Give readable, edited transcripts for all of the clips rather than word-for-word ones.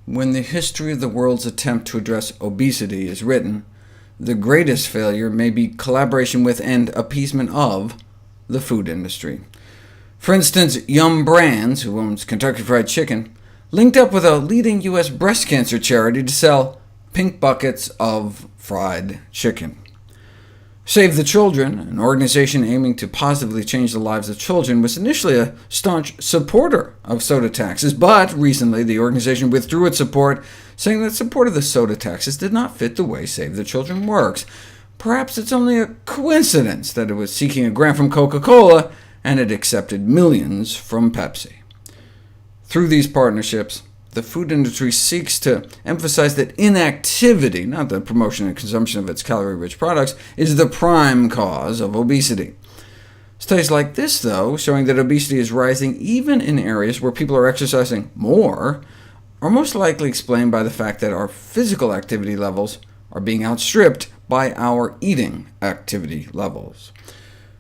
When the history of the world's attempt to address obesity is written, the greatest failure may be collaboration with and appeasement of the food industry. For instance, Yum Brands, who owns Kentucky Fried Chicken, linked up with a leading U.S. breast cancer charity to sell pink buckets of fried chicken. Save the Children, an organization aiming to positively change the lives of children, was initially a staunch supporter of soda taxes, but recently the organization withdrew its support, saying that support of the soda taxes did not fit the way Save the Children works. Perhaps it's only a coincidence that it was seeking a grant from Coca-Cola, and it accepted millions from Pepsi. Through these partnerships, the food industry seeks to emphasize that inactivity, not the promotion and consumption of its calorie-rich products, is the prime cause of obesity. Studies like this, though, showing that obesity is rising even in areas where people are exercising more, are most likely explained by the fact that our physical activity levels are being outstripped by our eating activity levels.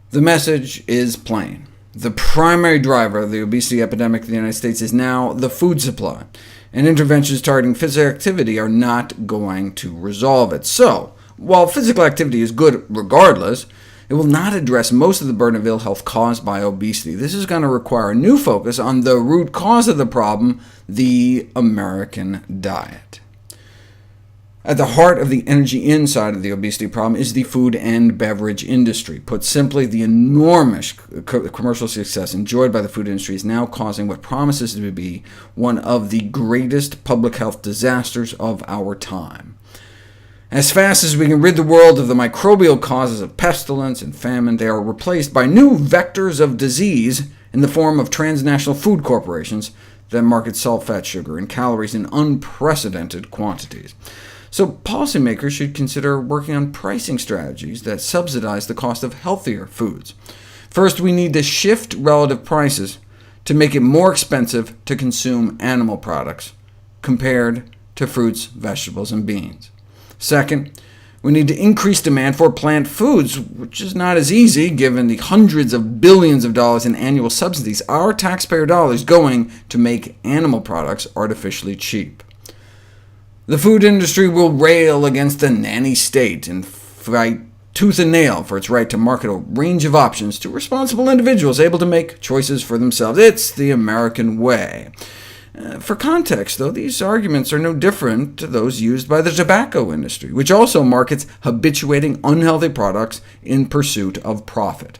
The message is plain. The primary driver of the obesity epidemic in the United States is now the food supply, and interventions targeting physical activity are not going to resolve it. So, while physical activity is good regardless, it will not address most of the burden of ill health caused by obesity. This is going to require a new focus on the root cause of the problem, the American diet. At the heart of the energy inside of the obesity problem is the food and beverage industry. Put simply, the enormous commercial success enjoyed by the food industry is now causing what promises to be one of the greatest public health disasters of our time. As fast as we can rid the world of the microbial causes of pestilence and famine, they are replaced by new vectors of disease in the form of transnational food corporations that market salt, fat, sugar, and calories in unprecedented quantities. So policymakers should consider working on pricing strategies that subsidize the cost of healthier foods. First, we need to shift relative prices to make it more expensive to consume animal products compared to fruits, vegetables, and beans. Second, we need to increase demand for plant foods, which is not as easy given the hundreds of billions of dollars in annual subsidies our taxpayer dollars going to make animal products artificially cheap. The food industry will rail against the nanny state and fight tooth and nail for its right to market a range of options to responsible individuals able to make choices for themselves. It's the American way. For context, though, these arguments are no different to those used by the tobacco industry, which also markets habituating unhealthy products in pursuit of profit.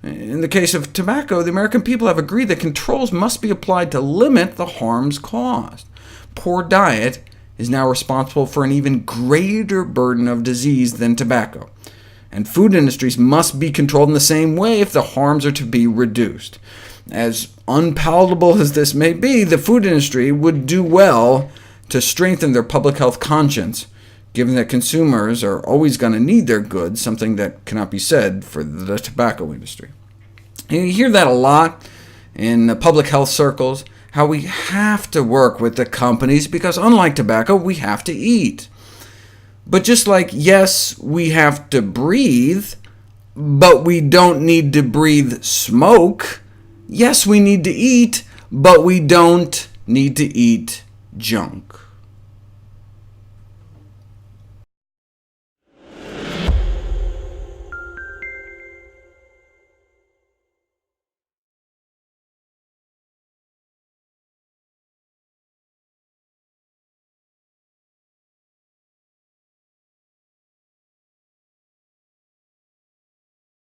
In the case of tobacco, the American people have agreed that controls must be applied to limit the harms caused. Poor diet is now responsible for an even greater burden of disease than tobacco, and food industries must be controlled in the same way if the harms are to be reduced. As unpalatable as this may be, the food industry would do well to strengthen their public health conscience, given that consumers are always going to need their goods, something that cannot be said for the tobacco industry. You hear that a lot in public health circles, how we have to work with the companies because, unlike tobacco, we have to eat. But just like, yes, we have to breathe, but we don't need to breathe smoke, yes, we need to eat, but we don't need to eat junk.